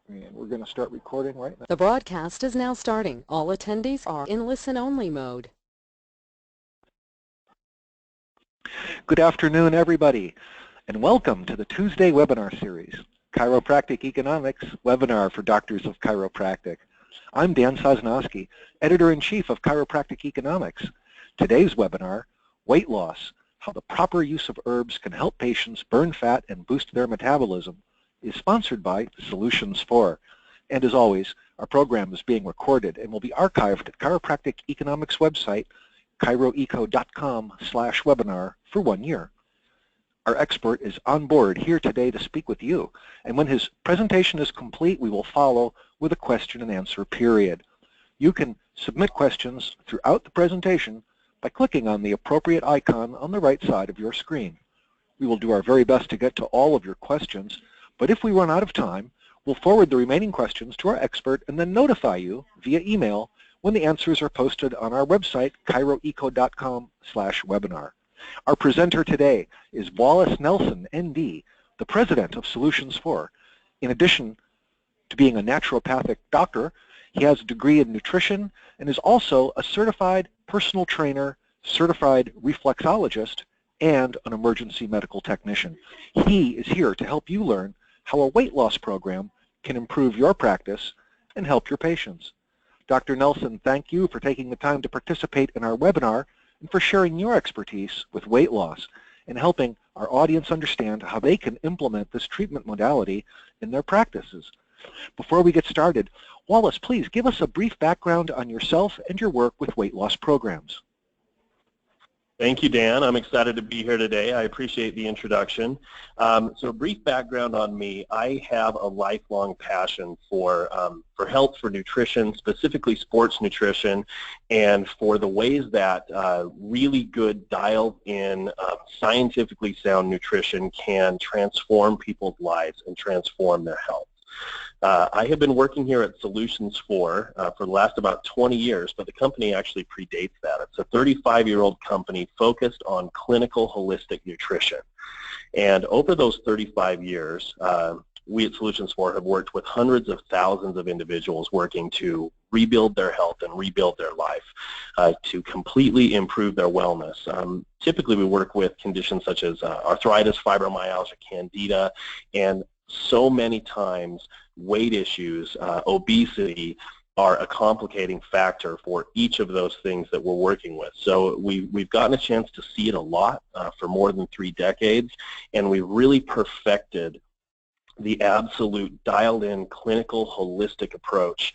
And we're going to start recording right now. The broadcast is now starting. All attendees are in listen-only mode. Good afternoon, everybody, and welcome to the Tuesday webinar series, Chiropractic Economics Webinar for Doctors of Chiropractic. I'm Dan Sosnowski, Editor-in-Chief of Chiropractic Economics. Today's webinar, Weight Loss, How the Proper Use of Herbs Can Help Patients Burn Fat and Boost Their Metabolism, is sponsored by Solutions 4. And as always, our program is being recorded and will be archived at Chiropractic Economics website, chiroeco.com/webinar for 1 year. Our expert is on board here today to speak with you, and when his presentation is complete, we will follow with a question and answer period. You can submit questions throughout the presentation by clicking on the appropriate icon on the right side of your screen. We will do our very best to get to all of your questions, but if we run out of time, we'll forward the remaining questions to our expert and then notify you via email when the answers are posted on our website, chiroeco.com/webinar. Our presenter today is Wallace Nelson, ND, the president of Solutions 4. In addition to being a naturopathic doctor, he has a degree in nutrition and is also a certified personal trainer, certified reflexologist, and an emergency medical technician. He is here to help you learn how a weight loss program can improve your practice and help your patients. Dr. Nelson, thank you for taking the time to participate in our webinar and for sharing your expertise with weight loss and helping our audience understand how they can implement this treatment modality in their practices. Before we get started, Wallace, please give us a brief background on yourself and your work with weight loss programs. Thank you, Dan. I'm excited to be here today. I appreciate the introduction. So a brief background on me. I have a lifelong passion for health, for nutrition, specifically sports nutrition, and for the ways that really good dialed-in, scientifically sound nutrition can transform people's lives and transform their health. I have been working here at Solutions 4 for the last about 20 years, but the company actually predates that. It's a 35-year-old company focused on clinical holistic nutrition. And over those 35 years, we at Solutions 4 have worked with hundreds of thousands of individuals working to rebuild their health and rebuild their life, to completely improve their wellness. Typically, we work with conditions such as arthritis, fibromyalgia, candida, and so many times weight issues, obesity are a complicating factor for each of those things that we're working with. So we've gotten a chance to see it a lot for more than 3 decades, and we've really perfected the absolute dialed-in clinical holistic approach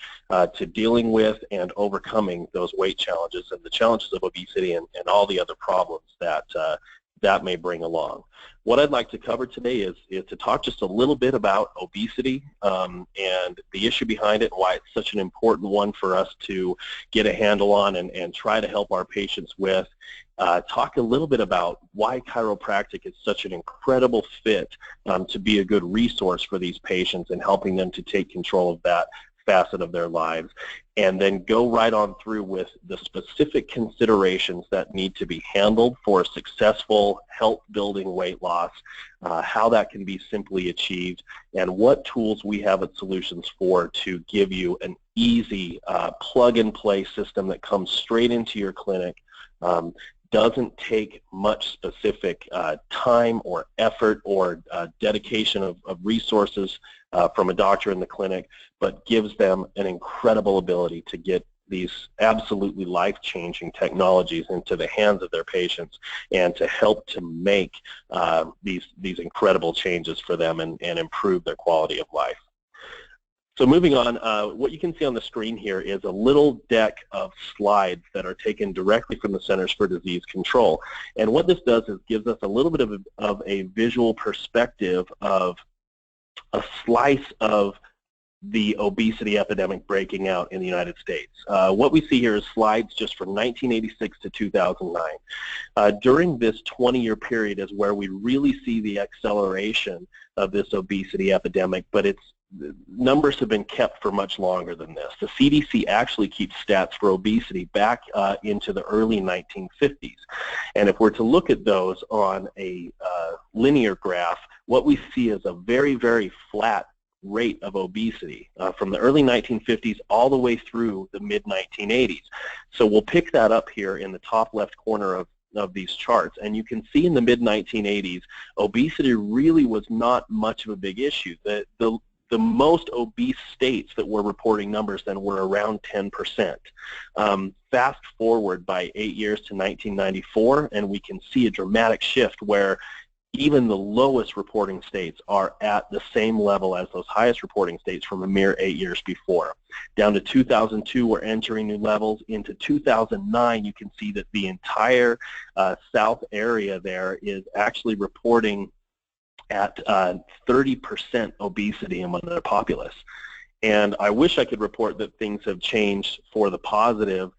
to dealing with and overcoming those weight challenges and the challenges of obesity and all the other problems that that may bring along. What I'd like to cover today is to talk just a little bit about obesity and the issue behind it and why it's such an important one for us to get a handle on and try to help our patients with. Talk a little bit about why chiropractic is such an incredible fit to be a good resource for these patients and helping them to take control of that facet of their lives, and then go right on through with the specific considerations that need to be handled for a successful health-building weight loss, how that can be simply achieved, and what tools we have at Solutions 4 to give you an easy plug-and-play system that comes straight into your clinic, doesn't take much specific time or effort or dedication of resources from a doctor in the clinic, but gives them an incredible ability to get these absolutely life-changing technologies into the hands of their patients and to help to make these incredible changes for them and improve their quality of life. So moving on, what you can see on the screen here is a little deck of slides that are taken directly from the Centers for Disease Control. And what this does is gives us a little bit of a visual perspective of a slice of the obesity epidemic breaking out in the United States. What we see here is slides just from 1986 to 2009. During this 20-year period is where we really see the acceleration of this obesity epidemic, but numbers have been kept for much longer than this. The CDC actually keeps stats for obesity back into the early 1950s. And if we're to look at those on a linear graph, what we see is a very, very flat rate of obesity from the early 1950s all the way through the mid-1980s. So we'll pick that up here in the top left corner of these charts, and you can see in the mid-1980s, obesity really was not much of a big issue. The most obese states that were reporting numbers then were around 10%. Fast forward by 8 years to 1994, and we can see a dramatic shift where even the lowest reporting states are at the same level as those highest reporting states from a mere 8 years before. Down to 2002, we're entering new levels. Into 2009, you can see that the entire south area there is actually reporting at 30% obesity among their populace. And I wish I could report that things have changed for the positive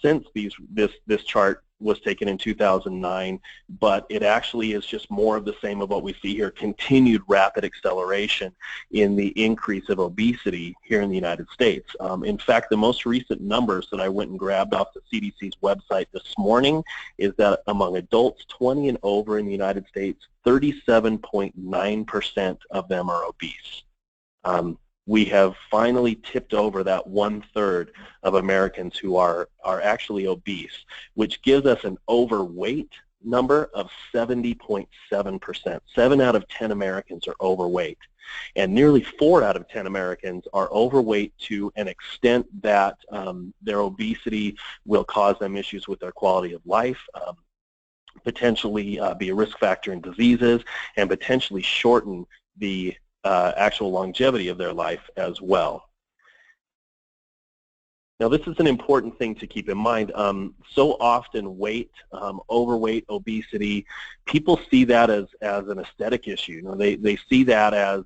since this chart was taken in 2009, but it actually is just more of the same of what we see here, continued rapid acceleration in the increase of obesity here in the United States. In fact, the most recent numbers that I went and grabbed off the CDC's website this morning is that among adults 20 and over in the United States, 37.9% of them are obese. We have finally tipped over that 1/3 of Americans who are actually obese, which gives us an overweight number of 70.7%. 7 out of 10 Americans are overweight. And nearly 4 out of 10 Americans are overweight to an extent that their obesity will cause them issues with their quality of life, potentially be a risk factor in diseases, and potentially shorten the actual longevity of their life as well. Now, this is an important thing to keep in mind. So often weight, overweight, obesity, people see that as an aesthetic issue. You know, they see that as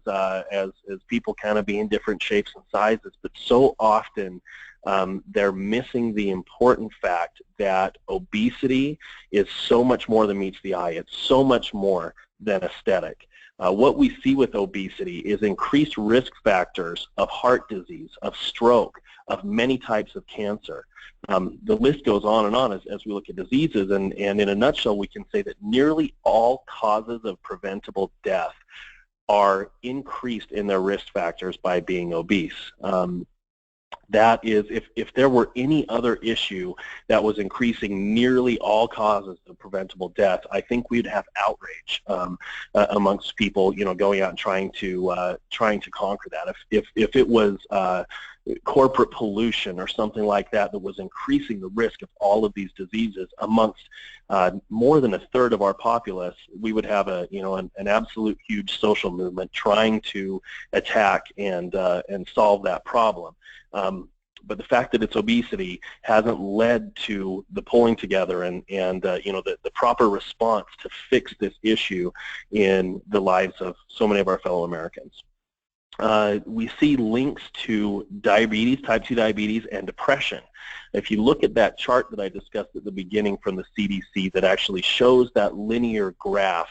people kind of being different shapes and sizes, but so often they're missing the important fact that obesity is so much more than meets the eye. It's so much more than aesthetic. What we see with obesity is increased risk factors of heart disease, of stroke, of many types of cancer. The list goes on and on as we look at diseases, and in a nutshell, we can say that nearly all causes of preventable death are increased in their risk factors by being obese. That is, if there were any other issue that was increasing nearly all causes of preventable death, I think we'd have outrage amongst people, you know, going out and trying to conquer that. If it was corporate pollution or something like that that was increasing the risk of all of these diseases amongst more than 1/3 of our populace, we would have an absolute huge social movement trying to attack and solve that problem. But the fact that it's obesity hasn't led to the pulling together and the proper response to fix this issue in the lives of so many of our fellow Americans. We see links to diabetes, type 2 diabetes, and depression. If you look at that chart that I discussed at the beginning from the CDC that actually shows that linear graph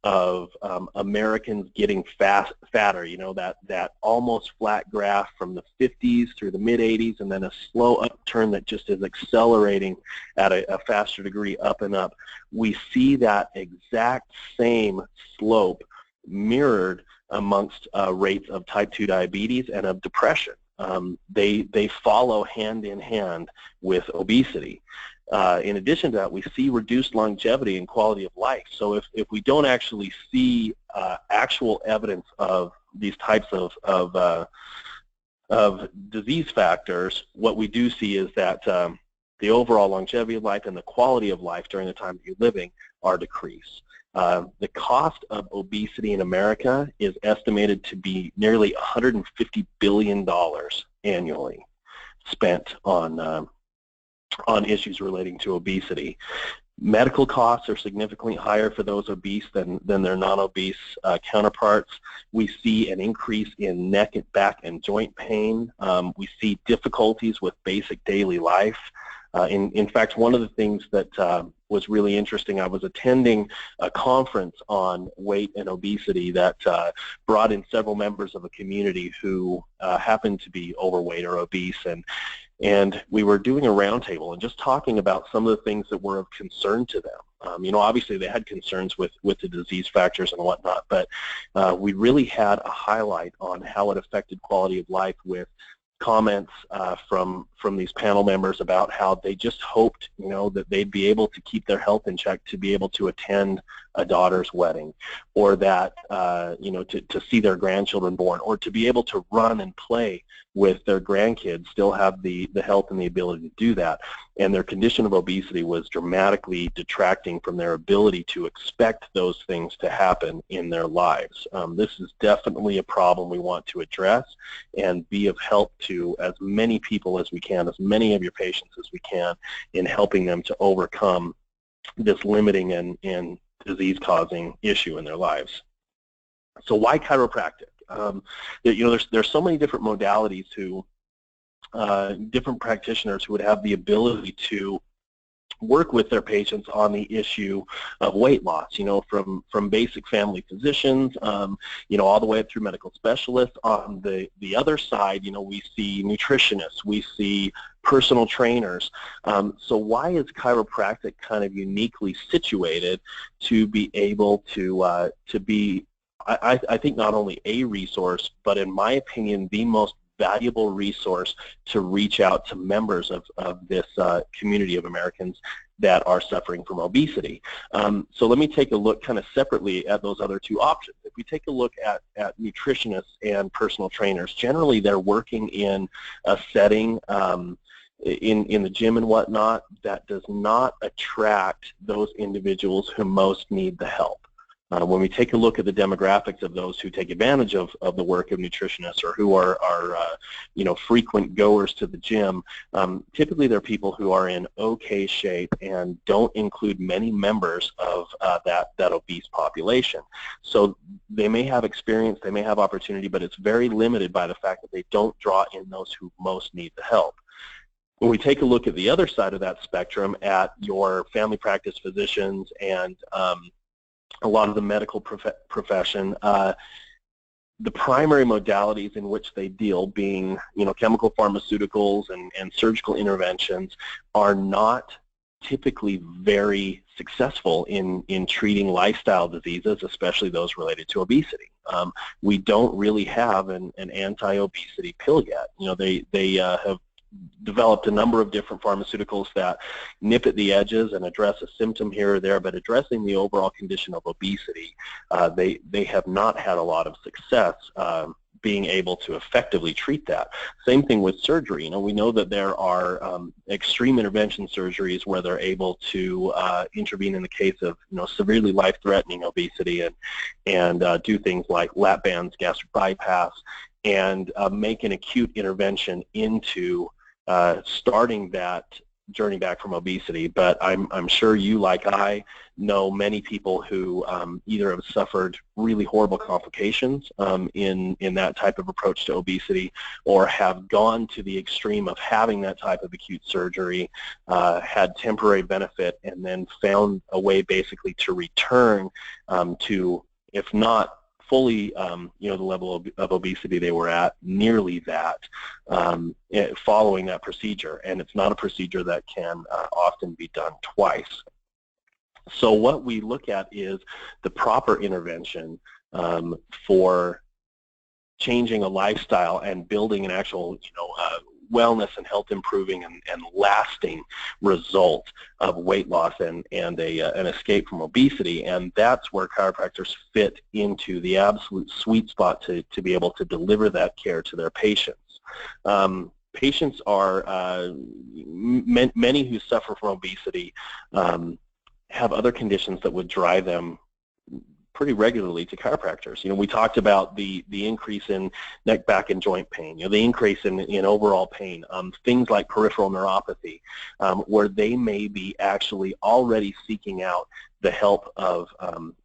of Americans getting fatter, you know, that almost flat graph from the 50s through the mid-80s, and then a slow upturn that just is accelerating at a faster degree up and up. We see that exact same slope mirrored amongst rates of type 2 diabetes and of depression. They follow hand in hand with obesity. In addition to that, we see reduced longevity and quality of life. So if we don't actually see actual evidence of these types of disease factors, what we do see is that the overall longevity of life and the quality of life during the time that you're living are decreased. The cost of obesity in America is estimated to be nearly $150 billion annually spent on issues relating to obesity. Medical costs are significantly higher for those obese than their non-obese counterparts. We see an increase in neck, back, and joint pain. We see difficulties with basic daily life. In fact, one of the things that was really interesting, I was attending a conference on weight and obesity that brought in several members of a community who happened to be overweight or obese, and we were doing a roundtable and just talking about some of the things that were of concern to them. You know, obviously they had concerns with the disease factors and whatnot, but we really had a highlight on how it affected quality of life with comments from these panel members about how they just hoped, you know, that they'd be able to keep their health in check to be able to attend a daughter's wedding, or that, you know, to see their grandchildren born, or to be able to run and play with their grandkids, still have the health and the ability to do that. And their condition of obesity was dramatically detracting from their ability to expect those things to happen in their lives. This is definitely a problem we want to address and be of help to as many people as we can, as many of your patients as we can, in helping them to overcome this limiting and disease-causing issue in their lives. So why chiropractic? You know, there's so many different modalities who, different practitioners who would have the ability to work with their patients on the issue of weight loss, you know, from basic family physicians, you know, all the way up through medical specialists. On the other side, you know, we see nutritionists, we see personal trainers. So why is chiropractic kind of uniquely situated to be able to be, I think, not only a resource, but in my opinion, the most valuable resource to reach out to members of this community of Americans that are suffering from obesity. So let me take a look kind of separately at those other two options. If we take a look at nutritionists and personal trainers, generally they're working in a setting in the gym and whatnot that does not attract those individuals who most need the help. When we take a look at the demographics of those who take advantage of the work of nutritionists, or who are you know, frequent goers to the gym, typically they're people who are in okay shape and don't include many members of that obese population. So they may have experience, they may have opportunity, but it's very limited by the fact that they don't draw in those who most need the help. When we take a look at the other side of that spectrum, at your family practice physicians and a lot of the medical profession, the primary modalities in which they deal, being, you know, chemical pharmaceuticals and surgical interventions, are not typically very successful in treating lifestyle diseases, especially those related to obesity. We don't really have an anti-obesity pill yet. You know, they have developed a number of different pharmaceuticals that nip at the edges and address a symptom here or there, but addressing the overall condition of obesity, they have not had a lot of success being able to effectively treat that. Same thing with surgery. You know, we know that there are extreme intervention surgeries where they're able to intervene in the case of, you know, severely life-threatening obesity, and do things like lap bands, gastric bypass, and make an acute intervention into starting that journey back from obesity. But I'm sure you, like I, know many people who either have suffered really horrible complications in that type of approach to obesity, or have gone to the extreme of having that type of acute surgery, had temporary benefit, and then found a way basically to return to, if not fully, you know, the level of obesity they were at, nearly that, following that procedure. And it's not a procedure that can often be done twice. So what we look at is the proper intervention for changing a lifestyle and building an actual, you know, wellness and health improving and lasting result of weight loss and an escape from obesity. And that's where chiropractors fit into the absolute sweet spot to be able to deliver that care to their patients. Patients are, many who suffer from obesity have other conditions that would drive them pretty regularly to chiropractors. You know, we talked about the increase in neck, back, and joint pain, you know, the increase in overall pain, things like peripheral neuropathy, where they may be actually already seeking out the help of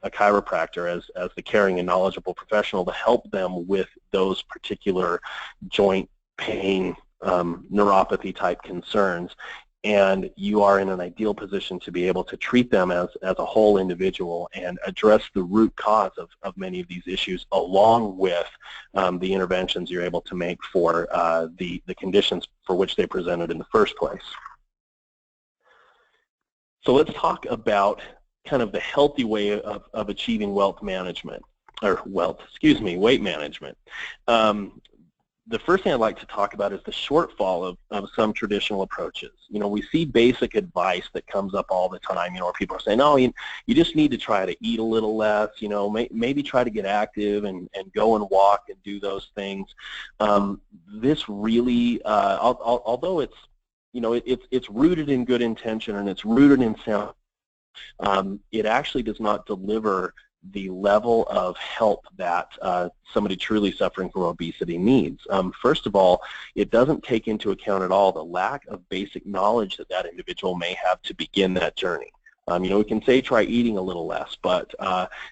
a chiropractor as the caring and knowledgeable professional to help them with those particular joint pain, neuropathy type concerns. and you are in an ideal position to be able to treat them as a whole individual and address the root cause of many of these issues, along with the interventions you're able to make for the conditions for which they presented in the first place. So let's talk about kind of the healthy way of achieving weight management. The first thing I'd like to talk about is the shortfall of some traditional approaches. You know, we see basic advice that comes up all the time, you know, where people are saying, oh, you just need to try to eat a little less, you know, maybe try to get active and go and walk and do those things. This really, although it's, you know, it's rooted in good intention and it's rooted in sound, it actually does not deliver the level of help that somebody truly suffering from obesity needs. First of all, it doesn't take into account at all the lack of basic knowledge that individual may have to begin that journey. You know, we can say try eating a little less, but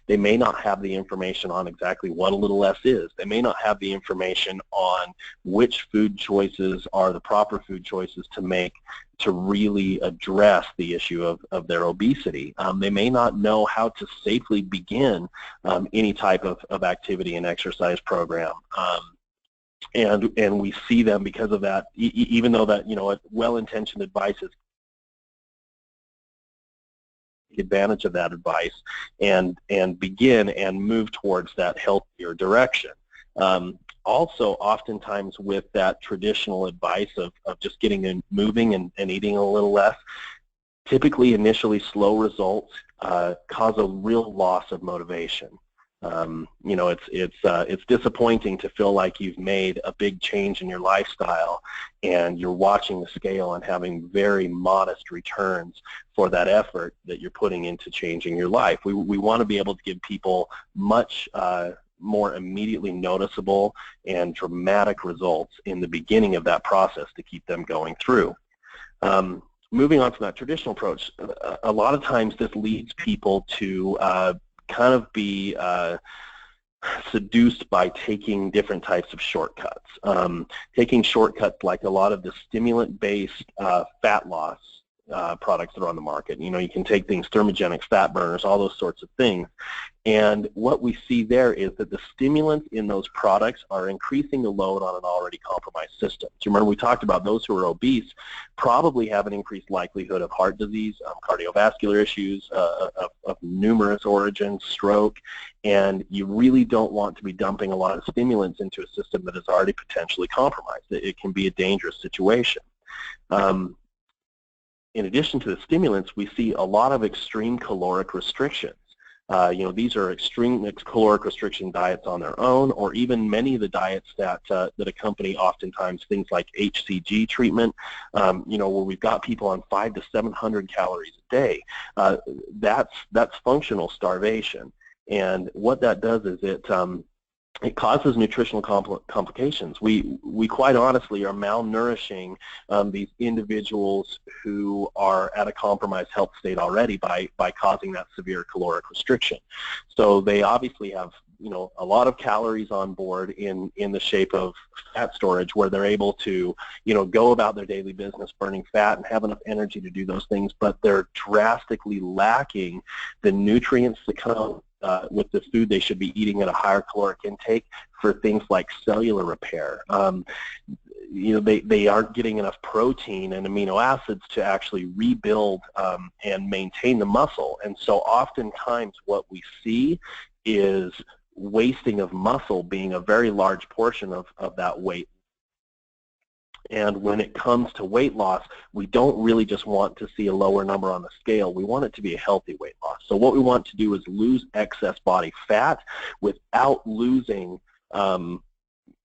they may not have the information on exactly what a little less is. They may not have the information on which food choices are the proper food choices to make to really address the issue of their obesity. They may not know how to safely begin any type of activity and exercise program. And we see them because of that, even though that, you know, well-intentioned advice is advantage of that advice and begin and move towards that healthier direction. Also, oftentimes with that traditional advice of just getting moving and eating a little less, typically initially slow results cause a real loss of motivation. You know, it's disappointing to feel like you've made a big change in your lifestyle and you're watching the scale and having very modest returns for that effort that you're putting into changing your life. We want to be able to give people much more immediately noticeable and dramatic results in the beginning of that process to keep them going through. Moving on from that traditional approach, a lot of times this leads people to kind of be seduced by taking different types of shortcuts. Taking shortcuts like a lot of the stimulant-based fat loss products that are on the market. You know, you can take things, thermogenic fat burners, all those sorts of things. And what we see there is that the stimulants in those products are increasing the load on an already compromised system. So remember, we talked about those who are obese probably have an increased likelihood of heart disease, cardiovascular issues of numerous origins, stroke, and you really don't want to be dumping a lot of stimulants into a system that is already potentially compromised. It can be a dangerous situation. In addition to the stimulants, we see a lot of extreme caloric restrictions. You know, these are extreme caloric restriction diets on their own, or even many of the diets that accompany oftentimes things like HCG treatment. You know, where we've got people on 500 to 700 calories a day. That's functional starvation, and what that does is it causes nutritional complications. We quite honestly are malnourishing these individuals who are at a compromised health state already by causing that severe caloric restriction. So they obviously have, you know, a lot of calories on board in the shape of fat storage, where they're able to, you know, go about their daily business burning fat and have enough energy to do those things, but they're drastically lacking the nutrients that come with the food they should be eating at a higher caloric intake for things like cellular repair. You know, they aren't getting enough protein and amino acids to actually rebuild and maintain the muscle. And so oftentimes what we see is wasting of muscle being a very large portion of that weight. And when it comes to weight loss, we don't really just want to see a lower number on the scale. We want it to be a healthy weight loss. So what we want to do is lose excess body fat without losing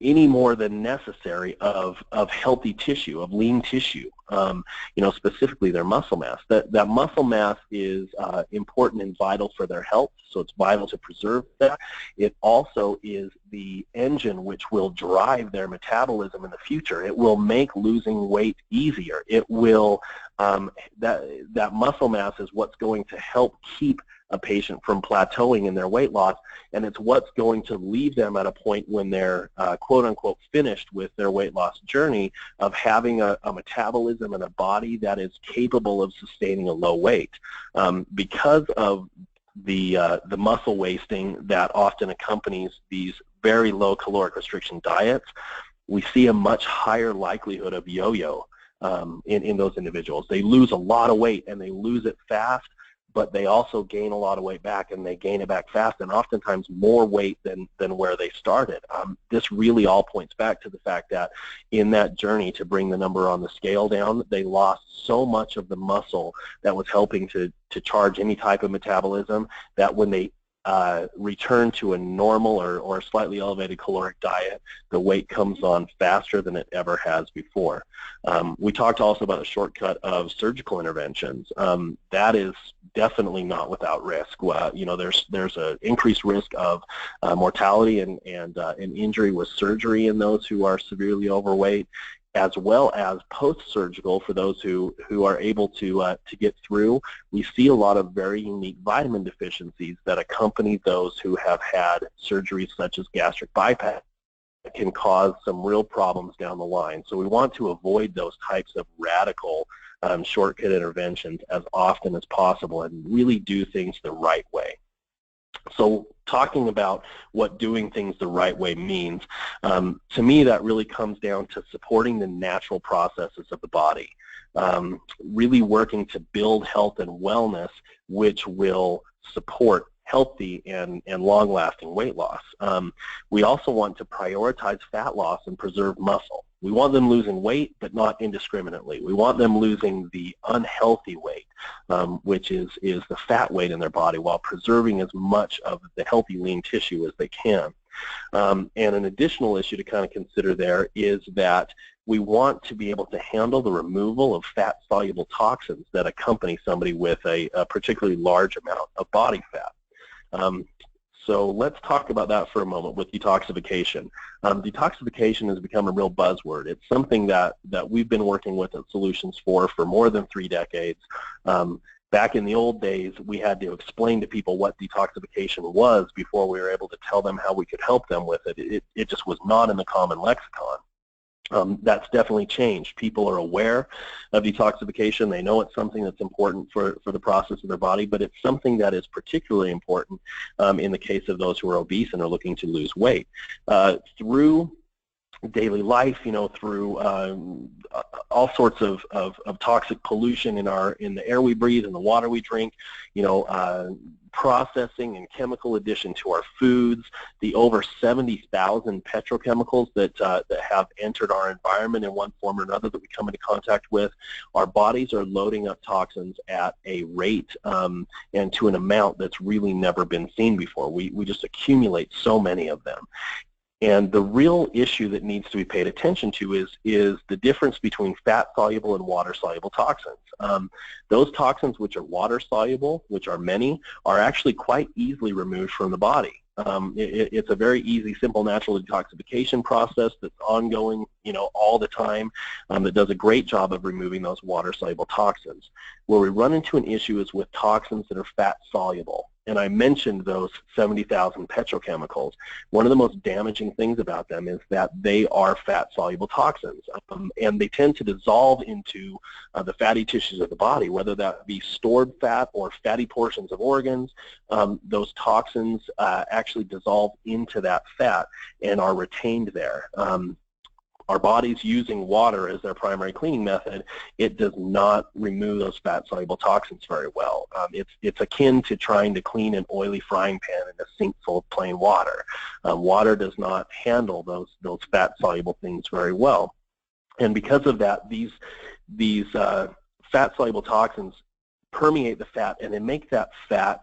any more than necessary of healthy tissue, of lean tissue, you know, specifically their muscle mass. That muscle mass is important and vital for their health, so it's vital to preserve that. It also is the engine which will drive their metabolism in the future. It will make losing weight easier. It will that muscle mass is what's going to help keep a patient from plateauing in their weight loss, and it's what's going to leave them at a point when they're quote-unquote finished with their weight loss journey of having a metabolism and a body that is capable of sustaining a low weight. Because of the muscle wasting that often accompanies these very low caloric restriction diets, we see a much higher likelihood of yo-yo in those individuals. They lose a lot of weight and they lose it fast, but they also gain a lot of weight back, and they gain it back fast, and oftentimes more weight than where they started. This really all points back to the fact that in that journey to bring the number on the scale down, they lost so much of the muscle that was helping to charge any type of metabolism, that when they return to a normal or slightly elevated caloric diet, the weight comes on faster than it ever has before. We talked also about the shortcut of surgical interventions. That is definitely not without risk. You know, there's an increased risk of mortality and injury with surgery in those who are severely overweight, as well as post-surgical for those who are able to get through. We see a lot of very unique vitamin deficiencies that accompany those who have had surgeries such as gastric bypass that can cause some real problems down the line. So we want to avoid those types of radical shortcut interventions as often as possible and really do things the right way. So talking about what doing things the right way means, to me that really comes down to supporting the natural processes of the body, really working to build health and wellness, which will support healthy and long-lasting weight loss. We also want to prioritize fat loss and preserve muscle. We want them losing weight, but not indiscriminately. We want them losing the unhealthy weight, which is the fat weight in their body, while preserving as much of the healthy lean tissue as they can. And an additional issue to kind of consider there is that we want to be able to handle the removal of fat-soluble toxins that accompany somebody with a particularly large amount of body fat. So let's talk about that for a moment with detoxification. Detoxification has become a real buzzword. It's something that we've been working with at Solutions for more than 3 decades. Back in the old days, we had to explain to people what detoxification was before we were able to tell them how we could help them with it. It just was not in the common lexicon. That's definitely changed. People are aware of detoxification. They know it's something that's important for the process of their body, but it's something that is particularly important in the case of those who are obese and are looking to lose weight. Through daily life, you know, through all sorts of toxic pollution in the air we breathe and the water we drink, you know, processing and chemical addition to our foods, the over 70,000 petrochemicals that have entered our environment in one form or another that we come into contact with, our bodies are loading up toxins at a rate and to an amount that's really never been seen before. We just accumulate so many of them. And the real issue that needs to be paid attention to is the difference between fat-soluble and water-soluble toxins. Those toxins which are water-soluble, which are many, are actually quite easily removed from the body. It's a very easy, simple, natural detoxification process that's ongoing, you know, all the time, that does a great job of removing those water-soluble toxins. Where we run into an issue is with toxins that are fat-soluble. And I mentioned those 70,000 petrochemicals. One of the most damaging things about them is that they are fat-soluble toxins, and they tend to dissolve into the fatty tissues of the body, whether that be stored fat or fatty portions of organs. Those toxins actually dissolve into that fat and are retained there. Our body's using water as their primary cleaning method. It does not remove those fat-soluble toxins very well. It's akin to trying to clean an oily frying pan in a sink full of plain water. Water does not handle those fat-soluble things very well. And because of that, these fat-soluble toxins permeate the fat, and they make that fat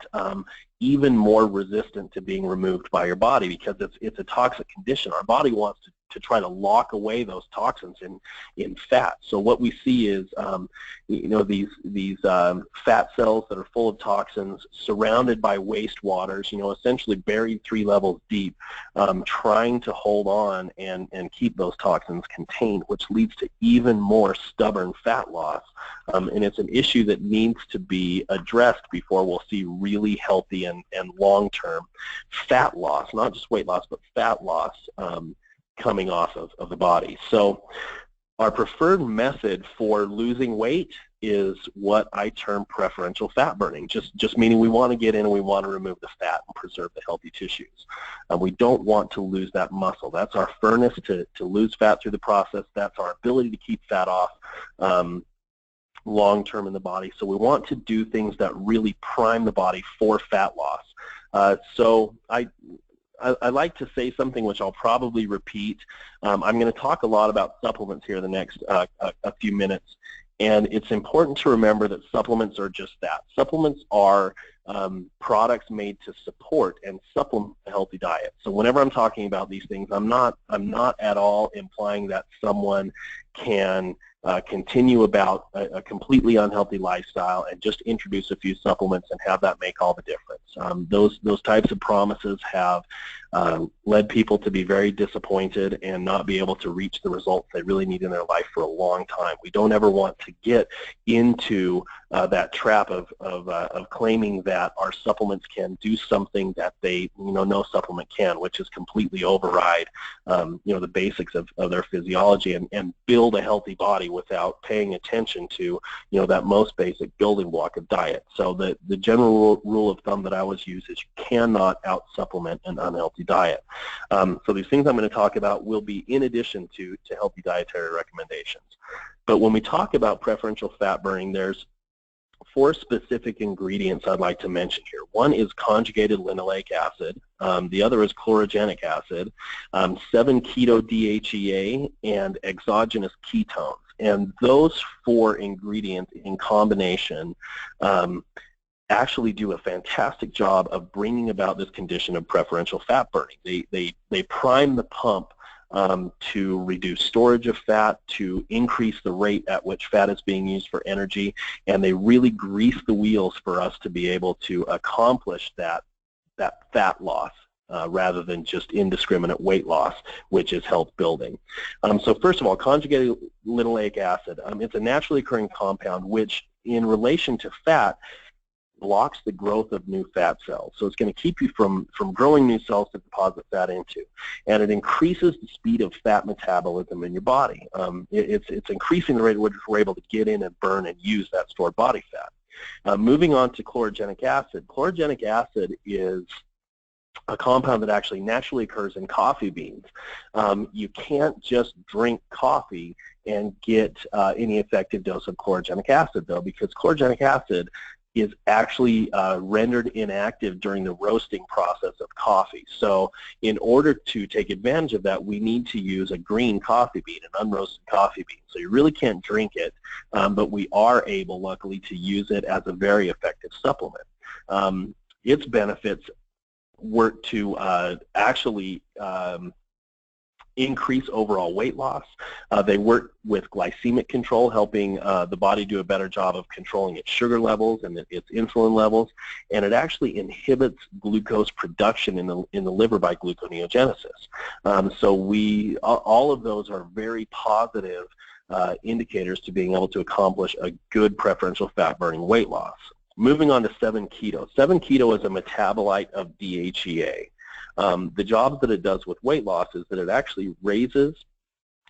even more resistant to being removed by your body, because it's a toxic condition. Our body wants to to try to lock away those toxins in fat. So what we see is, these fat cells that are full of toxins surrounded by wastewaters, essentially buried 3 levels deep, trying to hold on and keep those toxins contained, which leads to even more stubborn fat loss. And it's an issue that needs to be addressed before we'll see really healthy and long-term fat loss, not just weight loss, but fat loss coming off of the body. So our preferred method for losing weight is what I term preferential fat burning, just meaning we want to get in and we want to remove the fat and preserve the healthy tissues. We don't want to lose that muscle. That's our furnace to lose fat through the process. That's our ability to keep fat off long-term in the body. So we want to do things that really prime the body for fat loss. So I like to say something which I'll probably repeat. I'm going to talk a lot about supplements here in the next a few minutes, and it's important to remember that supplements are just that. Supplements are products made to support and supplement a healthy diet. So whenever I'm talking about these things, I'm not at all implying that someone can continue about a completely unhealthy lifestyle and just introduce a few supplements and have that make all the difference. Those types of promises have led people to be very disappointed and not be able to reach the results they really need in their life for a long time. We don't ever want to get into that trap of claiming that our supplements can do something that they, no supplement can, which is completely override, the basics of their physiology and build a healthy body without paying attention to, that most basic building block of diet. So the general rule of thumb that I always use is you cannot out-supplement an unhealthy diet. So these things I'm going to talk about will be in addition to healthy dietary recommendations. But when we talk about preferential fat burning, there's 4 specific ingredients I'd like to mention here. One is conjugated linoleic acid. The other is chlorogenic acid, 7-keto-DHEA, and exogenous ketones. And those 4 ingredients in combination actually do a fantastic job of bringing about this condition of preferential fat burning. They prime the pump to reduce storage of fat, to increase the rate at which fat is being used for energy, and they really grease the wheels for us to be able to accomplish that fat loss rather than just indiscriminate weight loss, which is health building. So first of all, conjugated linoleic acid. It's a naturally occurring compound which, in relation to fat, blocks the growth of new fat cells. So it's going to keep you from growing new cells to deposit fat into. And it increases the speed of fat metabolism in your body. It's increasing the rate at which we're able to get in and burn and use that stored body fat. Moving on to chlorogenic acid. Chlorogenic acid is a compound that actually naturally occurs in coffee beans. You can't just drink coffee and get any effective dose of chlorogenic acid, though, because chlorogenic acid is actually rendered inactive during the roasting process of coffee. So in order to take advantage of that, we need to use a green coffee bean, an unroasted coffee bean. So you really can't drink it, but we are able, luckily, to use it as a very effective supplement. Its benefits work to actually increase overall weight loss. They work with glycemic control, helping the body do a better job of controlling its sugar levels and its insulin levels, and it actually inhibits glucose production in the liver by gluconeogenesis. So all of those are very positive indicators to being able to accomplish a good preferential fat burning weight loss. Moving on to 7-keto. 7-keto is a metabolite of DHEA. The job that it does with weight loss is that it actually raises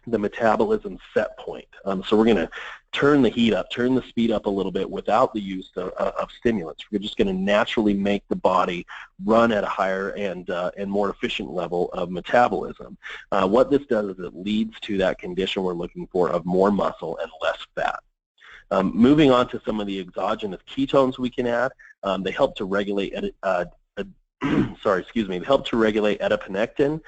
the metabolism set point. So we're going to turn the heat up, turn the speed up a little bit without the use of stimulants. We're just going to naturally make the body run at a higher and more efficient level of metabolism. What this does is it leads to that condition we're looking for of more muscle and less fat. Moving on to some of the exogenous ketones we can add, they help to regulate they help to regulate adiponectin.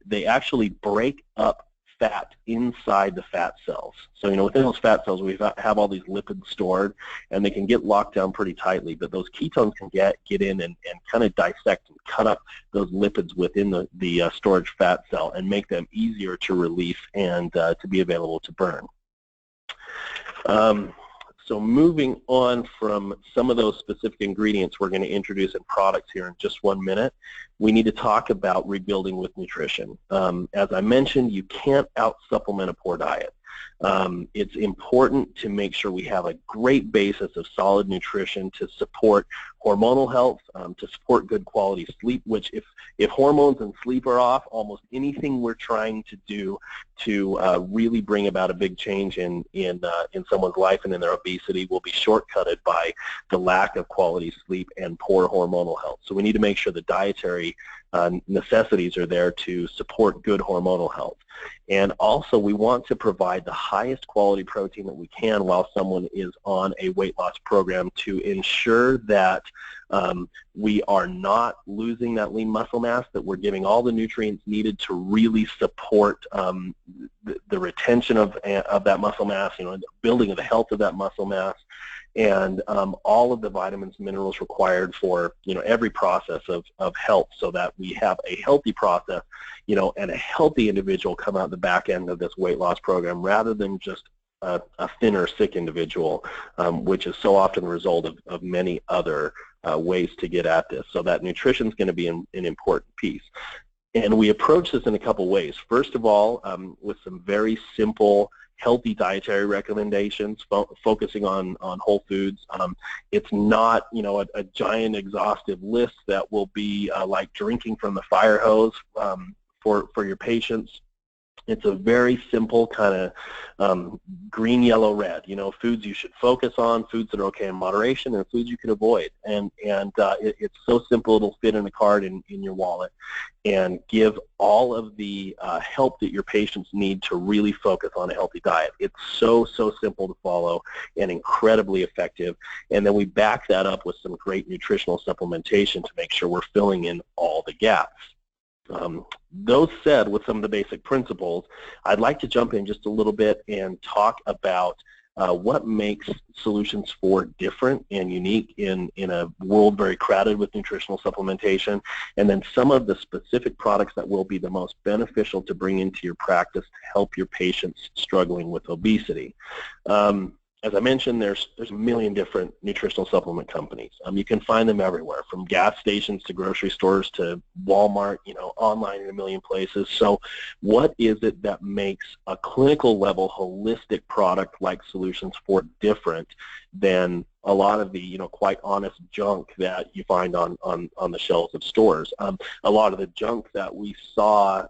They actually break up fat inside the fat cells. So, within those fat cells, we have all these lipids stored, and they can get locked down pretty tightly, but those ketones can get in and kind of dissect and cut up those lipids within the storage fat cell and make them easier to release and to be available to burn. So moving on from some of those specific ingredients we're going to introduce in products here in just 1 minute, we need to talk about rebuilding with nutrition. As I mentioned, you can't out-supplement a poor diet. It's important to make sure we have a great basis of solid nutrition to support hormonal health, to support good quality sleep, which if hormones and sleep are off, almost anything we're trying to do to really bring about a big change in someone's life and in their obesity will be shortcutted by the lack of quality sleep and poor hormonal health. So we need to make sure the dietary necessities are there to support good hormonal health. And also we want to provide the highest quality protein that we can while someone is on a weight loss program to ensure that we are not losing that lean muscle mass, that we're giving all the nutrients needed to really support the retention of that muscle mass, the building of the health of that muscle mass, and all of the vitamins and minerals required for every process of health, so that we have a healthy process, and a healthy individual come out the back end of this weight loss program, rather than just a thinner, sick individual, which is so often the result of many other ways to get at this. So that nutrition is going to be an important piece. And we approach this in a couple ways. First of all, with some very simple, healthy dietary recommendations, focusing on whole foods. It's not, a giant exhaustive list that will be like drinking from the fire hose for your patients. It's a very simple kind of green, yellow, red. Foods you should focus on, foods that are okay in moderation, and foods you can avoid. And it's so simple, it'll fit in a card in your wallet and give all of the help that your patients need to really focus on a healthy diet. It's so simple to follow and incredibly effective. And then we back that up with some great nutritional supplementation to make sure we're filling in all the gaps. Those said, with some of the basic principles, I'd like to jump in just a little bit and talk about what makes Solutions 4 different and unique in a world very crowded with nutritional supplementation, and then some of the specific products that will be the most beneficial to bring into your practice to help your patients struggling with obesity. As I mentioned, there's a million different nutritional supplement companies. You can find them everywhere, from gas stations to grocery stores to Walmart, online in a million places. So what is it that makes a clinical level holistic product like Solutions 4 different than a lot of the, quite honest junk that you find on the shelves of stores? A lot of the junk that we saw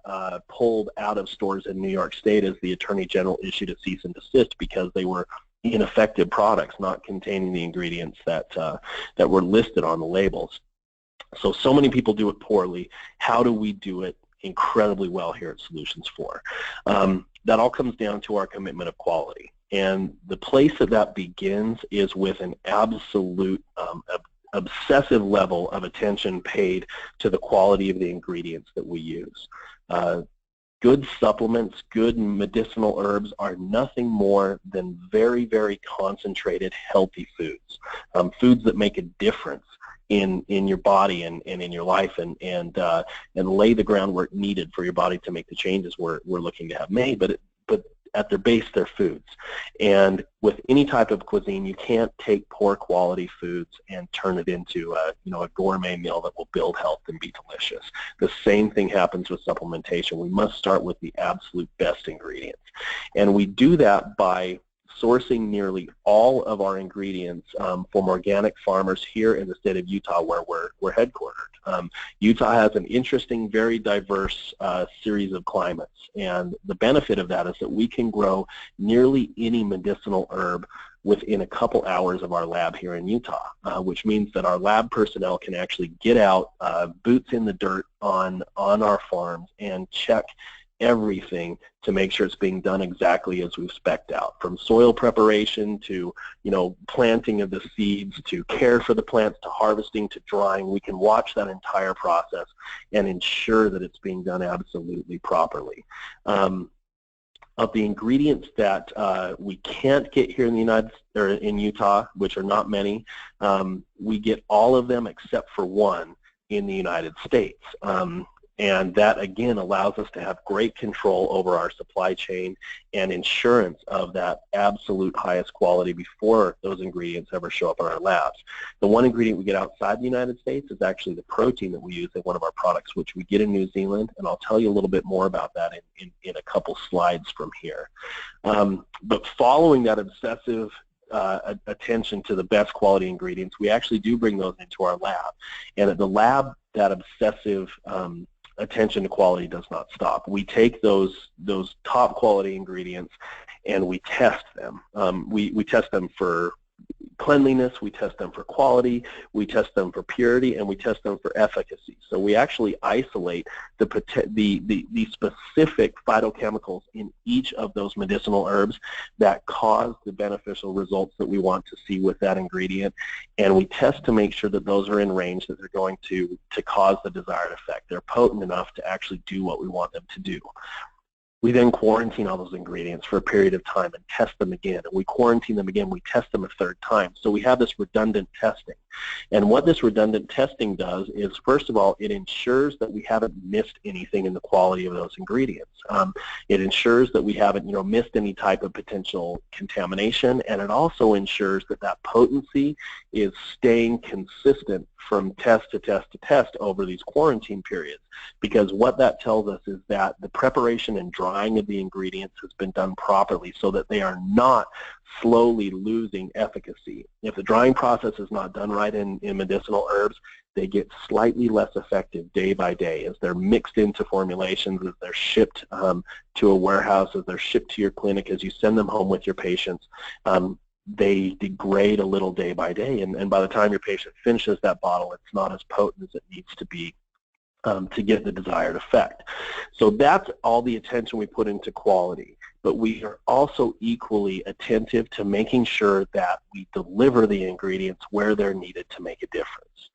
pulled out of stores in New York State as the Attorney General issued a cease and desist because they were ineffective products, not containing the ingredients that were listed on the labels. So many people do it poorly. How do we do it incredibly well here at Solutions 4? That all comes down to our commitment of quality. And the place that begins is with an absolute obsessive level of attention paid to the quality of the ingredients that we use. Good supplements, good medicinal herbs are nothing more than very, very concentrated, healthy foods. Foods that make a difference in your body and in your life and lay the groundwork needed for your body to make the changes we're looking to have made. But at their base, they're foods. And with any type of cuisine, you can't take poor quality foods and turn it into a gourmet meal that will build health and be delicious. The same thing happens with supplementation. We must start with the absolute best ingredients. And we do that by sourcing nearly all of our ingredients from organic farmers here in the state of Utah, where we're headquartered. Utah has an interesting, very diverse series of climates, and the benefit of that is that we can grow nearly any medicinal herb within a couple hours of our lab here in Utah, which means that our lab personnel can actually get out, boots in the dirt on our farms, and check everything to make sure it's being done exactly as we've spec'd out, from soil preparation to planting of the seeds, to care for the plants, to harvesting, to drying. We can watch that entire process and ensure that it's being done absolutely properly. Of the ingredients that we can't get here in the in Utah, which are not many, we get all of them except for one in the United States. And that, again, allows us to have great control over our supply chain and insurance of that absolute highest quality before those ingredients ever show up in our labs. The one ingredient we get outside the United States is actually the protein that we use in one of our products, which we get in New Zealand, and I'll tell you a little bit more about that in a couple slides from here. But following that obsessive attention to the best quality ingredients, we actually do bring those into our lab. And at the lab, that obsessive attention to quality does not stop. We take those top quality ingredients and we test them. We test them for cleanliness, we test them for quality, we test them for purity, and we test them for efficacy. So we actually isolate the specific phytochemicals in each of those medicinal herbs that cause the beneficial results that we want to see with that ingredient, and we test to make sure that those are in range, that they're going to cause the desired effect. They're potent enough to actually do what we want them to do. We then quarantine all those ingredients for a period of time and test them again. And we quarantine them again, we test them a third time. So we have this redundant testing. And what this redundant testing does is, first of all, it ensures that we haven't missed anything in the quality of those ingredients. It ensures that we haven't, missed any type of potential contamination, and it also ensures that that potency is staying consistent from test to test to test over these quarantine periods, because what that tells us is that the preparation and drying of the ingredients has been done properly so that they are not slowly losing efficacy. If the drying process is not done right in medicinal herbs, they get slightly less effective day by day as they're mixed into formulations, as they're shipped to a warehouse, as they're shipped to your clinic, as you send them home with your patients. They degrade a little day by day, and by the time your patient finishes that bottle, it's not as potent as it needs to be to get the desired effect. So that's all the attention we put into quality, but we are also equally attentive to making sure that we deliver the ingredients where they're needed to make a difference.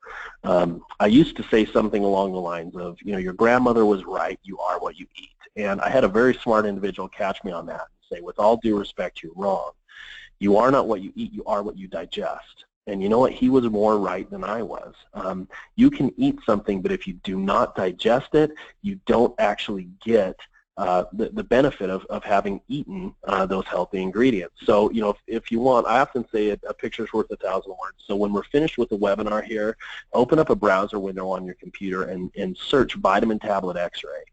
I used to say something along the lines of, your grandmother was right, you are what you eat. And I had a very smart individual catch me on that and say, with all due respect, you're wrong. You are not what you eat, you are what you digest. And you know what? He was more right than I was. You can eat something, but if you do not digest it, you don't actually get the benefit of having eaten those healthy ingredients. So, if you want, I often say a picture's worth 1,000 words. So when we're finished with the webinar here, open up a browser window on your computer and search vitamin tablet x-ray.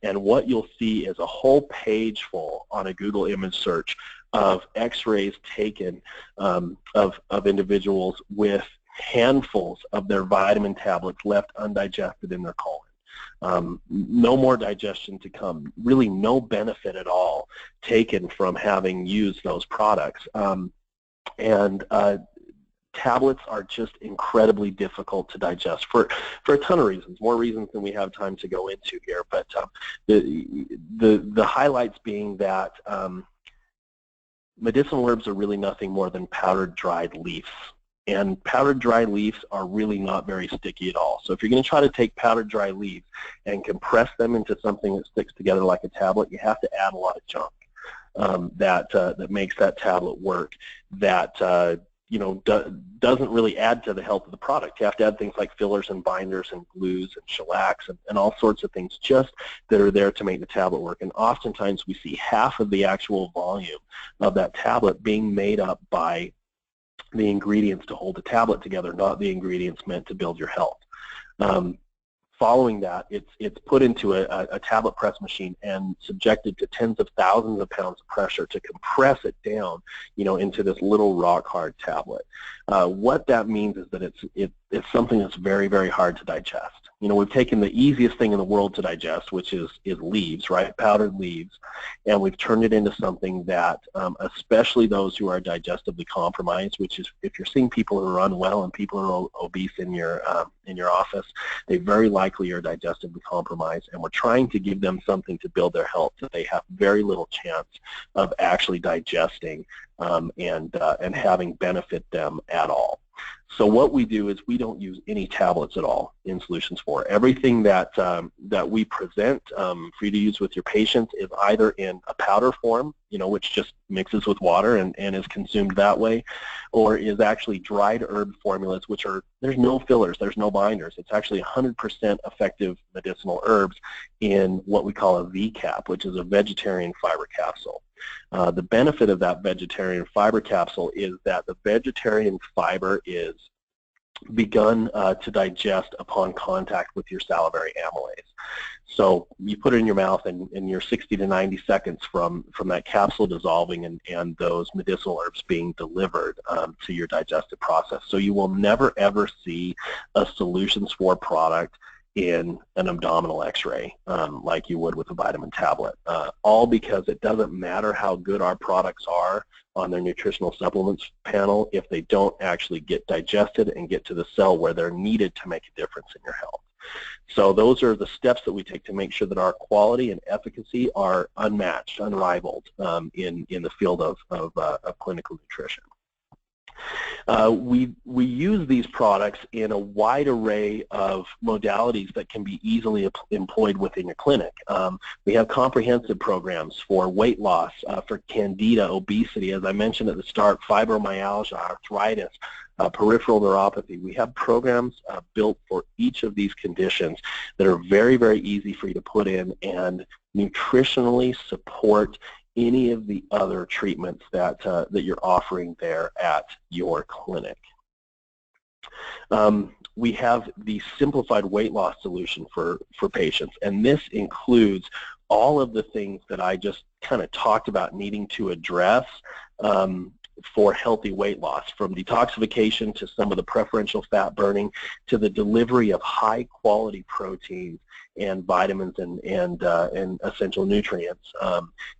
And what you'll see is a whole page full on a Google image search of x-rays taken of individuals with handfuls of their vitamin tablets left undigested in their colon. No more digestion to come, really no benefit at all taken from having used those products. Tablets are just incredibly difficult to digest for a ton of reasons, more reasons than we have time to go into here, but the highlights being that medicinal herbs are really nothing more than powdered dried leaves. And powdered dry leaves are really not very sticky at all. So if you're going to try to take powdered dry leaves and compress them into something that sticks together like a tablet, you have to add a lot of junk that makes that tablet work, that doesn't really add to the health of the product. You have to add things like fillers and binders and glues and shellacs and all sorts of things just that are there to make the tablet work. And oftentimes we see half of the actual volume of that tablet being made up by the ingredients to hold the tablet together, not the ingredients meant to build your health. Following that, it's put into a tablet press machine and subjected to tens of thousands of pounds of pressure to compress it down, into this little rock hard tablet. What that means is that it's something that's very, very hard to digest. We've taken the easiest thing in the world to digest, which is leaves, right? Powdered leaves, and we've turned it into something that, especially those who are digestively compromised, which is if you're seeing people who are unwell and people who are obese in your office, they very likely are digestively compromised, and we're trying to give them something to build their health that they have very little chance of actually digesting and having benefit them at all. So what we do is we don't use any tablets at all in Solutions 4. Everything that we present for you to use with your patients is either in a powder form, which just mixes with water and is consumed that way, or is actually dried herb formulas, which there's no fillers, there's no binders. It's actually 100% effective medicinal herbs in what we call a V-cap, which is a vegetarian fiber capsule. The benefit of that vegetarian fiber capsule is that the vegetarian fiber is begun to digest upon contact with your salivary amylase. So you put it in your mouth, and you're 60 to 90 seconds from that capsule dissolving and those medicinal herbs being delivered to your digestive process. So you will never ever see a Solutions 4 product in an abdominal x-ray like you would with a vitamin tablet, all because it doesn't matter how good our products are on their nutritional supplements panel if they don't actually get digested and get to the cell where they're needed to make a difference in your health. So those are the steps that we take to make sure that our quality and efficacy are unmatched, unrivaled in the field of clinical nutrition. We use these products in a wide array of modalities that can be easily employed within your clinic. We have comprehensive programs for weight loss, for candida, obesity, as I mentioned at the start, fibromyalgia, arthritis, peripheral neuropathy. We have programs built for each of these conditions that are very, very easy for you to put in and nutritionally support any of the other treatments that you're offering there at your clinic. We have the Simplified weight loss solution for patients, and this includes all of the things that I just kind of talked about needing to address for healthy weight loss, from detoxification to some of the preferential fat burning to the delivery of high quality proteins and vitamins and essential nutrients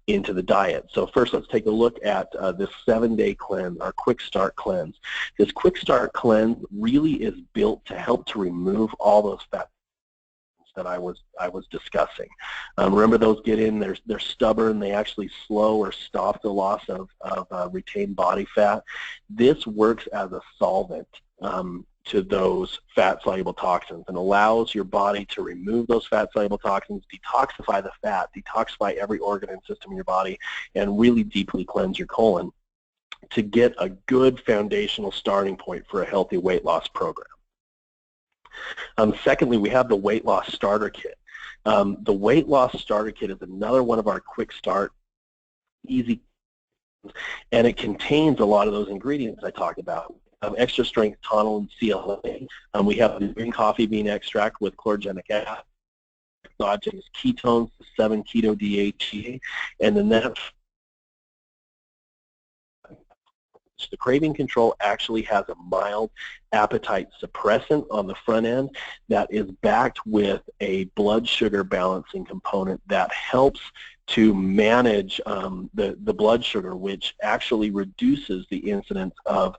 into the diet. So first, let's take a look at this 7-day cleanse, our Quick Start Cleanse. This Quick Start Cleanse really is built to help to remove all those fat that I was discussing. Remember, those get in, they're stubborn, they actually slow or stop the loss of retained body fat. This works as a solvent to those fat-soluble toxins and allows your body to remove those fat-soluble toxins, detoxify the fat, detoxify every organ and system in your body, and really deeply cleanse your colon to get a good foundational starting point for a healthy weight loss program. Secondly, we have the Weight Loss Starter Kit. The Weight Loss Starter Kit is another one of our quick start, easy, and it contains a lot of those ingredients I talked about. Extra strength tonal and CLA. We have the green coffee bean extract with chlorogenic acid, exogenous ketones, 7-keto DHA, and then that the craving control actually has a mild appetite suppressant on the front end that is backed with a blood sugar balancing component that helps to manage the blood sugar, which actually reduces the incidence of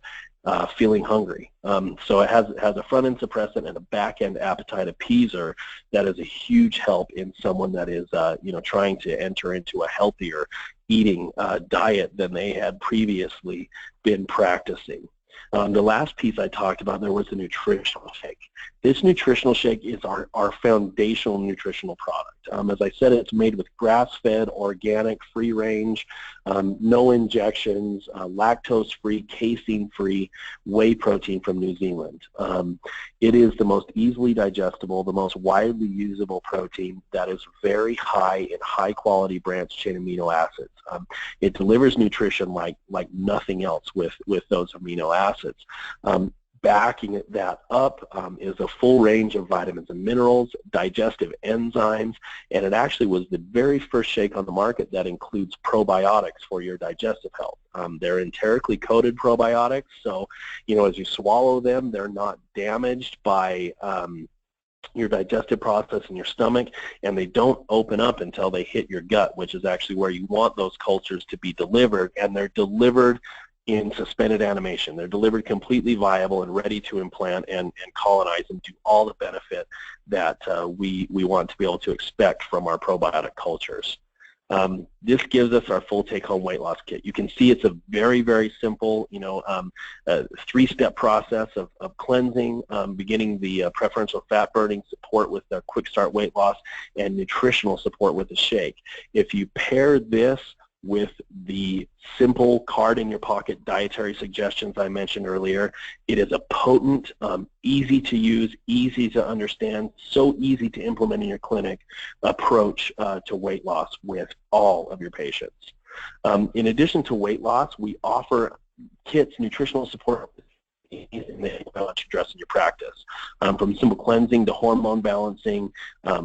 feeling hungry. So it has a front-end suppressant and a back-end appetite appeaser that is a huge help in someone that is trying to enter into a healthier eating diet than they had previously been practicing. The last piece I talked about there was the nutritional shake. This nutritional shake is our foundational nutritional product. As I said, it's made with grass-fed, organic, free-range, no injections, lactose-free, casein-free whey protein from New Zealand. It is the most easily digestible, the most widely usable protein that is very high in high-quality branched-chain amino acids. It delivers nutrition like nothing else with those amino acids. Backing that up is a full range of vitamins and minerals, digestive enzymes, and it actually was the very first shake on the market that includes probiotics for your digestive health. They're enterically coated probiotics, so as you swallow them, they're not damaged by your digestive process in your stomach, and they don't open up until they hit your gut, which is actually where you want those cultures to be delivered, and they're delivered in suspended animation. They're delivered completely viable and ready to implant and colonize and do all the benefit that we want to be able to expect from our probiotic cultures. This gives us our full take-home weight loss kit. You can see it's a very, very simple, three-step process of cleansing, beginning the preferential fat burning support with the quick start weight loss, and nutritional support with the shake. If you pair this with the simple card in your pocket dietary suggestions I mentioned earlier, it is a potent, easy to use, easy to understand, so easy to implement in your clinic approach to weight loss with all of your patients. In addition to weight loss, we offer kits, nutritional support to address in your practice, from simple cleansing to hormone balancing,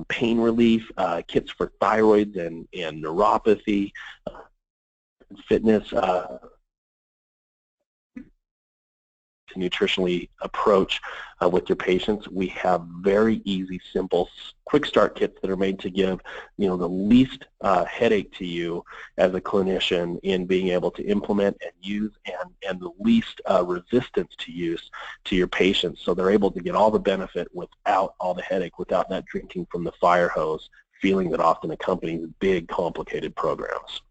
pain relief, kits for thyroid and neuropathy, fitness, to nutritionally approach with your patients. We have very easy, simple, quick start kits that are made to give the least headache to you as a clinician in being able to implement and use, and the least resistance to use to your patients, so they're able to get all the benefit without all the headache, without that drinking from the fire hose feeling that often accompanies big, complicated programs.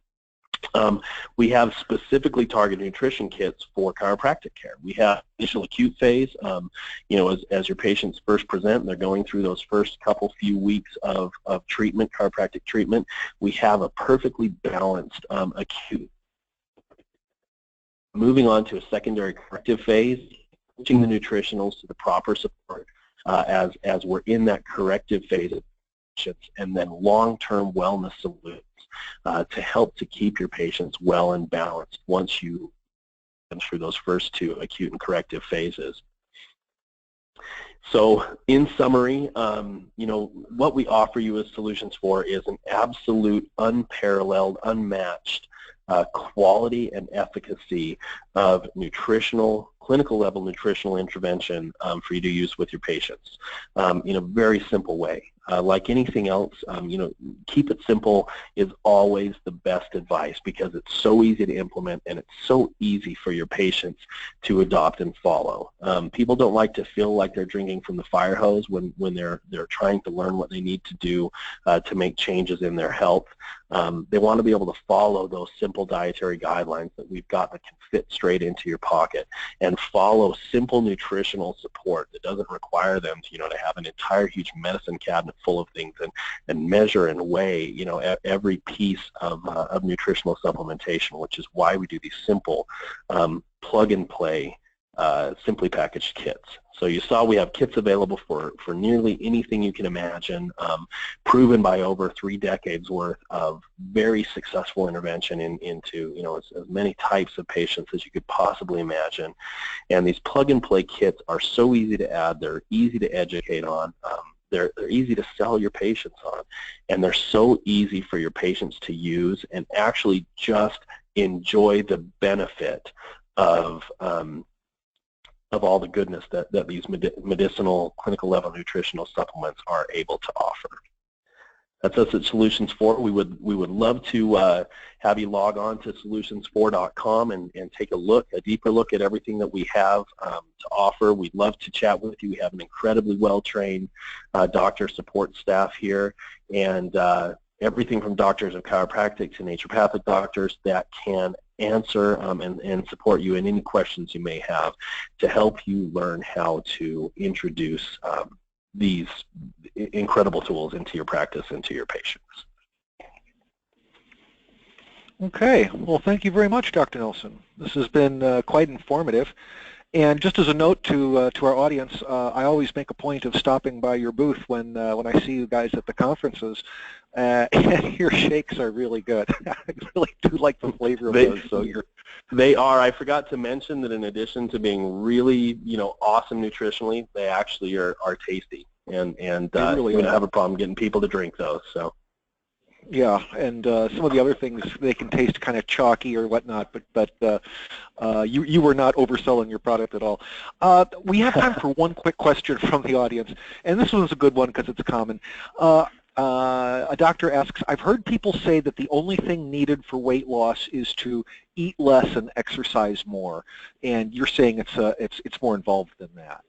We have specifically targeted nutrition kits for chiropractic care. We have initial acute phase, as your patients first present, they're going through those first few weeks of treatment, chiropractic treatment. We have a perfectly balanced acute. Moving on to a secondary corrective phase, teaching the nutritionals to the proper support as we're in that corrective phase of patients, and then long-term wellness solutions to help to keep your patients well and balanced once you go through those first two acute and corrective phases. So in summary, what we offer you as Solutions 4 is an absolute, unparalleled, unmatched quality and efficacy of clinical level nutritional intervention for you to use with your patients in a very simple way. Like anything else, keep it simple is always the best advice, because it's so easy to implement and it's so easy for your patients to adopt and follow. People don't like to feel like they're drinking from the fire hose when they're trying to learn what they need to do to make changes in their health. They want to be able to follow those simple dietary guidelines that we've got that can fit straight into your pocket, and follow simple nutritional support that doesn't require them to have an entire huge medicine cabinet full of things and measure and weigh every piece of nutritional supplementation, which is why we do these simple plug and play simply packaged kits. So you saw we have kits available for nearly anything you can imagine, proven by over 3 decades worth of very successful intervention into as many types of patients as you could possibly imagine. And these plug and play kits are so easy to add, they're easy to educate on, they're easy to sell your patients on, and they're so easy for your patients to use and actually just enjoy the benefit of all the goodness that these medicinal, clinical level nutritional supplements are able to offer. That's us at Solutions 4. We would love to have you log on to solutions4.com and take a deeper look at everything that we have to offer. We'd love to chat with you. We have an incredibly well-trained doctor support staff here, and everything from doctors of chiropractic to naturopathic doctors that can answer and support you in any questions you may have to help you learn how to introduce these incredible tools into your practice and to your patients. Okay, well, thank you very much, Dr. Nelson. This has been quite informative. And just as a note to our audience, I always make a point of stopping by your booth when I see you guys at the conferences. And your shakes are really good. I really do like the flavor of those. So they are. I forgot to mention that in addition to being really awesome nutritionally, they actually are tasty, and really we don't have a problem getting people to drink those. So. Yeah, and some of the other things, they can taste kind of chalky or whatnot, but you were not overselling your product at all. We have time for one quick question from the audience, and this one's a good one because it's common. A doctor asks, I've heard people say that the only thing needed for weight loss is to eat less and exercise more, and you're saying it's more involved than that.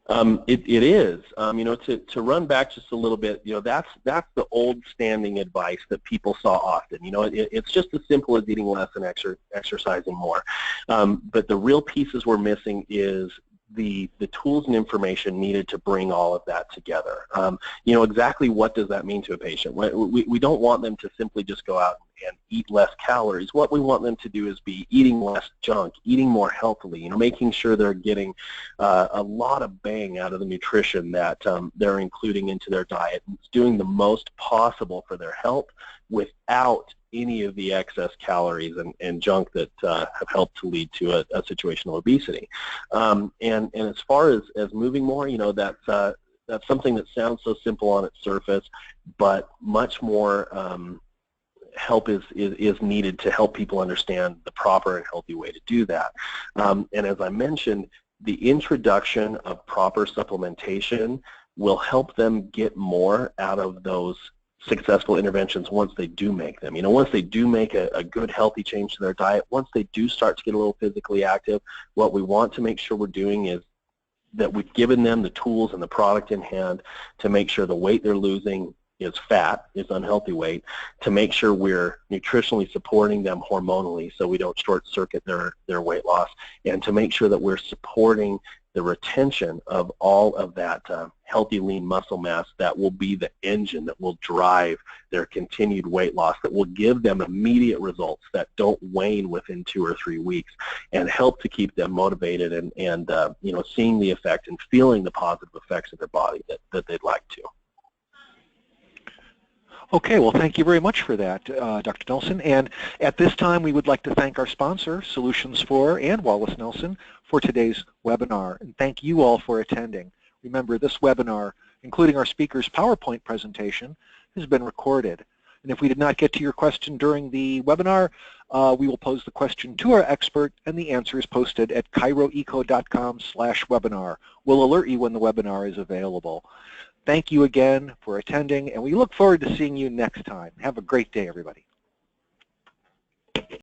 It is. To run back just a little bit, that's the old standing advice that people saw often. It's just as simple as eating less and exercising more. But the real pieces we're missing is the tools and information needed to bring all of that together. Exactly what does that mean to a patient? We don't want them to simply just go out and eat less calories. What we want them to do is be eating less junk, eating more healthily, making sure they're getting a lot of bang out of the nutrition that they're including into their diet, and doing the most possible for their health without any of the excess calories and junk that have helped to lead to a situation of obesity. And as far as moving more, that's something that sounds so simple on its surface, but much more help is needed to help people understand the proper and healthy way to do that. And as I mentioned, the introduction of proper supplementation will help them get more out of those successful interventions once they do make them. Once they do make a good healthy change to their diet, once they do start to get a little physically active, what we want to make sure we're doing is that we've given them the tools and the product in hand to make sure the weight they're losing is fat, is unhealthy weight, to make sure we're nutritionally supporting them hormonally so we don't short-circuit their weight loss, and to make sure that we're supporting the retention of all of that healthy lean muscle mass that will be the engine that will drive their continued weight loss, that will give them immediate results that don't wane within 2 or 3 weeks, and help to keep them motivated and seeing the effect and feeling the positive effects of their body that they'd like to. Okay, well, thank you very much for that, Dr. Nelson. And at this time, we would like to thank our sponsor, Solutions 4 and Wallace Nelson, for today's webinar. And thank you all for attending. Remember, this webinar, including our speaker's PowerPoint presentation, has been recorded. And if we did not get to your question during the webinar, we will pose the question to our expert, and the answer is posted at chiroeco.com/webinar. We'll alert you when the webinar is available. Thank you again for attending, and we look forward to seeing you next time. Have a great day, everybody.